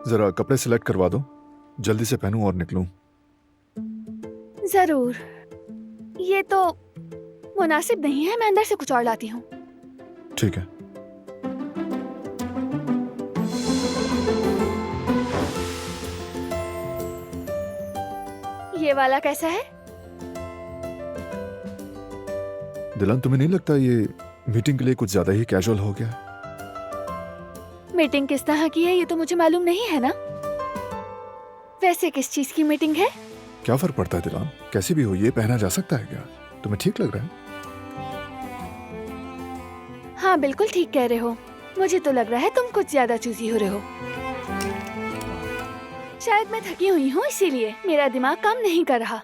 जरा कपड़े सिलेक्ट करवा दो, जल्दी से पहनूं और निकलूं। जरूर। ये तो मुनासिब नहीं है, मैं अंदर से कुछ और लाती हूँ। ठीक है। ये वाला कैसा है? दिलान, तुम्हें नहीं लगता ये मीटिंग के लिए कुछ ज्यादा ही कैजुअल हो गया? मीटिंग किस तरह की है ये तो मुझे मालूम नहीं है ना। वैसे किस चीज की मीटिंग है? क्या फर्क पड़ता है दिलान, कैसी भी हो ये पहना जा सकता है क्या? तुम्हें ठीक लग रहा है? हाँ बिल्कुल ठीक कह रहे हो। मुझे तो लग रहा है तुम कुछ ज्यादा चूजी हो रहे हो। शायद मैं थकी हुई हूँ इसीलिए मेरा दिमाग काम नहीं कर रहा।